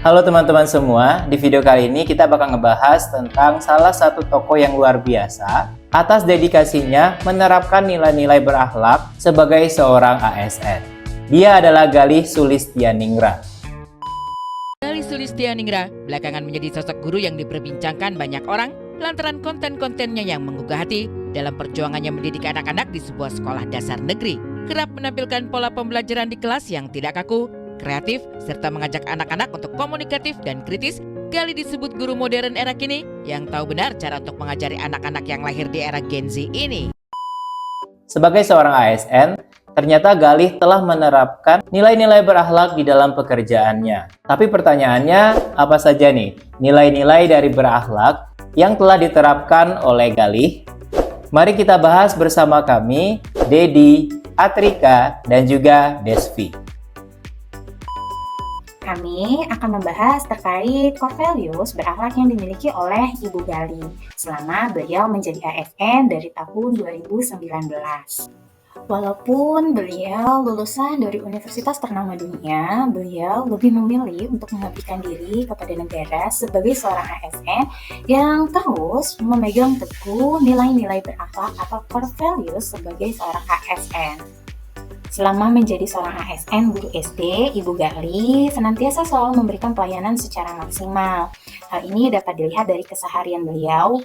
Halo teman-teman semua, di video kali ini kita bakal ngebahas tentang salah satu tokoh yang luar biasa atas dedikasinya menerapkan nilai-nilai berakhlak sebagai seorang ASN. Dia adalah Galih Sulistianingrat. Galih Sulistianingrat belakangan menjadi sosok guru yang diperbincangkan banyak orang lantaran konten-kontennya yang menggugah hati dalam perjuangannya mendidik anak-anak di sebuah sekolah dasar negeri. Kerap menampilkan pola pembelajaran di kelas yang tidak kaku, kreatif, serta mengajak anak-anak untuk komunikatif dan kritis. Galih disebut guru modern era kini yang tahu benar cara untuk mengajari anak-anak yang lahir di era Gen Z ini. Sebagai seorang ASN, ternyata Galih telah menerapkan nilai-nilai berakhlak di dalam pekerjaannya. Tapi pertanyaannya, apa saja nih nilai-nilai dari berakhlak yang telah diterapkan oleh Galih? Mari kita bahas bersama kami, Dedi, Atrika, dan juga Desvi. Kami akan membahas terkait core values berakhlak yang dimiliki oleh Ibu Galih selama beliau menjadi ASN dari tahun 2019. Walaupun beliau lulusan dari universitas ternama dunia, beliau lebih memilih untuk mengabdikan diri kepada negara sebagai seorang ASN yang terus memegang teguh nilai-nilai berakhlak atau core values sebagai seorang ASN. Selama menjadi seorang ASN guru SD, Ibu Galih senantiasa selalu memberikan pelayanan secara maksimal. Hal ini dapat dilihat dari keseharian beliau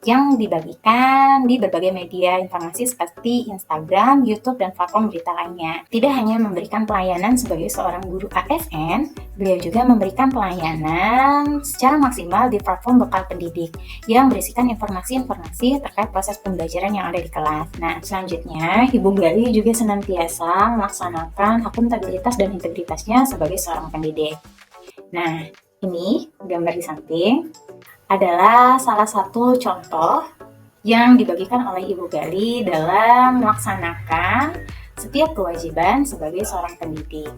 yang dibagikan di berbagai media informasi seperti Instagram, YouTube, dan platform berita lainnya. Tidak hanya memberikan pelayanan sebagai seorang guru ASN, beliau juga memberikan pelayanan secara maksimal di platform bekal pendidik yang berisikan informasi-informasi terkait proses pembelajaran yang ada di kelas. Nah, selanjutnya, Ibu Galih juga senantiasa melaksanakan akuntabilitas dan integritasnya sebagai seorang pendidik. Nah, ini gambar di samping adalah salah satu contoh yang dibagikan oleh Ibu Galih dalam melaksanakan setiap kewajiban sebagai seorang pendidik.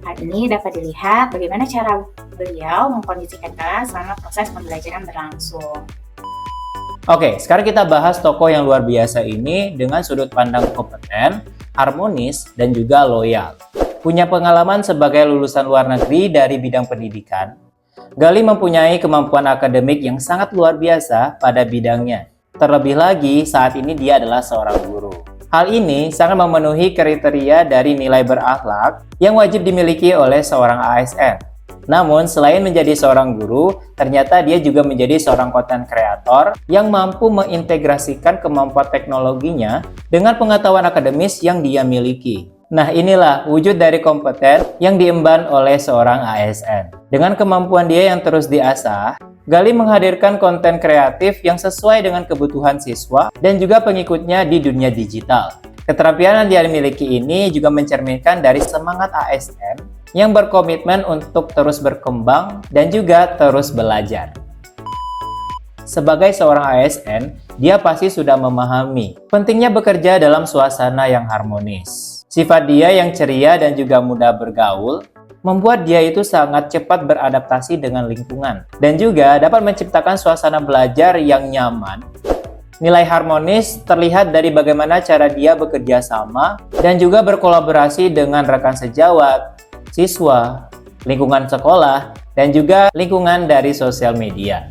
Hal ini dapat dilihat bagaimana cara beliau mengkondisikan kelas selama proses pembelajaran berlangsung. Oke, sekarang kita bahas tokoh yang luar biasa ini dengan sudut pandang kompeten, harmonis, dan juga loyal. Punya pengalaman sebagai lulusan luar negeri dari bidang pendidikan, Galih mempunyai kemampuan akademik yang sangat luar biasa pada bidangnya. Terlebih lagi, saat ini dia adalah seorang guru. Hal ini sangat memenuhi kriteria dari nilai berakhlak yang wajib dimiliki oleh seorang ASN. Namun, selain menjadi seorang guru, ternyata dia juga menjadi seorang konten kreator yang mampu mengintegrasikan kemampuan teknologinya dengan pengetahuan akademis yang dia miliki. Nah, inilah wujud dari kompeten yang diemban oleh seorang ASN. Dengan kemampuan dia yang terus diasah, Galih menghadirkan konten kreatif yang sesuai dengan kebutuhan siswa dan juga pengikutnya di dunia digital. Keterampilan yang dia miliki ini juga mencerminkan dari semangat ASN yang berkomitmen untuk terus berkembang dan juga terus belajar. Sebagai seorang ASN, dia pasti sudah memahami pentingnya bekerja dalam suasana yang harmonis. Sifat dia yang ceria dan juga mudah bergaul membuat dia itu sangat cepat beradaptasi dengan lingkungan dan juga dapat menciptakan suasana belajar yang nyaman. Nilai harmonis terlihat dari bagaimana cara dia bekerja sama dan juga berkolaborasi dengan rekan sejawat, siswa, lingkungan sekolah, dan juga lingkungan dari sosial media.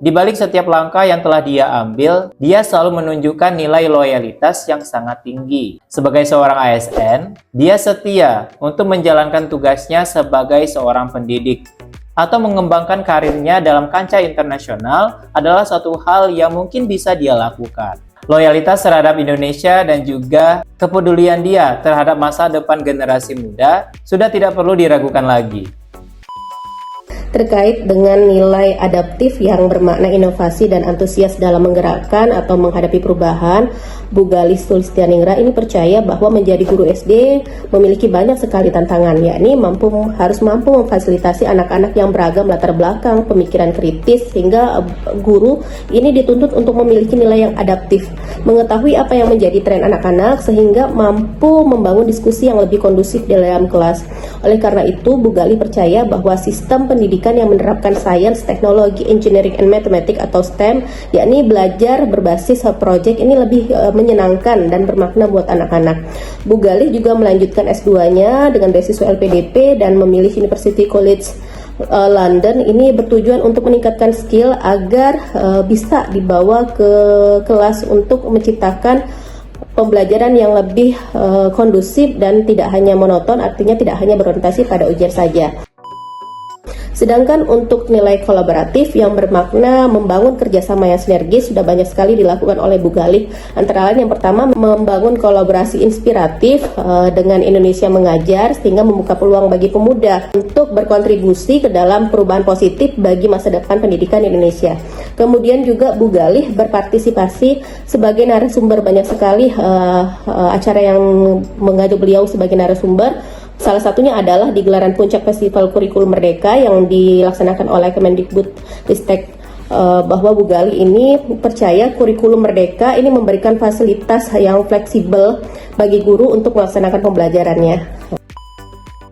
Di balik setiap langkah yang telah dia ambil, dia selalu menunjukkan nilai loyalitas yang sangat tinggi. Sebagai seorang ASN, dia setia untuk menjalankan tugasnya sebagai seorang pendidik atau mengembangkan karirnya dalam kancah internasional adalah suatu hal yang mungkin bisa dia lakukan. Loyalitas terhadap Indonesia dan juga kepedulian dia terhadap masa depan generasi muda sudah tidak perlu diragukan lagi. Terkait dengan nilai adaptif yang bermakna inovasi dan antusias dalam menggerakkan atau menghadapi perubahan, Bu Galih Sulistianingrat ini percaya bahwa menjadi guru SD memiliki banyak sekali tantangan, yakni harus mampu memfasilitasi anak-anak yang beragam latar belakang, pemikiran kritis, sehingga guru ini dituntut untuk memiliki nilai yang adaptif, mengetahui apa yang menjadi tren anak-anak, sehingga mampu membangun diskusi yang lebih kondusif di dalam kelas. Oleh karena itu, Bu Galih percaya bahwa sistem pendidikan yang menerapkan sains, teknologi, engineering, and mathematics atau STEM, yakni belajar berbasis project, ini lebih menyenangkan dan bermakna buat anak-anak. Bu Galih juga melanjutkan S2-nya dengan beasiswa LPDP dan memilih University College London ini bertujuan untuk meningkatkan skill agar bisa dibawa ke kelas untuk menciptakan pembelajaran yang lebih kondusif dan tidak hanya monoton, artinya tidak hanya berorientasi pada ujian saja. Sedangkan untuk nilai kolaboratif yang bermakna membangun kerjasama yang sinergis sudah banyak sekali dilakukan oleh Bu Galih. Antara lain yang pertama membangun kolaborasi inspiratif dengan Indonesia Mengajar sehingga membuka peluang bagi pemuda untuk berkontribusi ke dalam perubahan positif bagi masa depan pendidikan Indonesia. Kemudian juga Bu Galih berpartisipasi sebagai narasumber banyak sekali acara yang mengajak beliau sebagai narasumber. Salah satunya adalah di gelaran puncak Festival Kurikulum Merdeka yang dilaksanakan oleh Kemendikbudristek, bahwa Bu Galih ini percaya kurikulum merdeka ini memberikan fasilitas yang fleksibel bagi guru untuk melaksanakan pembelajarannya.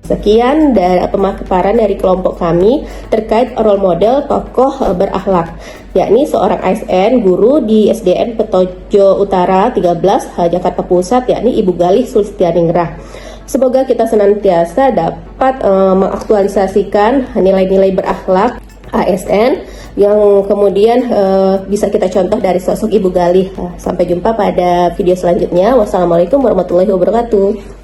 Sekian dari pemaparan dari kelompok kami terkait role model tokoh berakhlak, yakni seorang ASN guru di SDN Petojo Utara 13 Jakarta Pusat, yakni Ibu Galih Sulistianingrah. Semoga kita senantiasa dapat mengaktualisasikan nilai-nilai berakhlak ASN yang kemudian bisa kita contoh dari sosok Ibu Galih. Sampai jumpa pada video selanjutnya. Wassalamualaikum warahmatullahi wabarakatuh.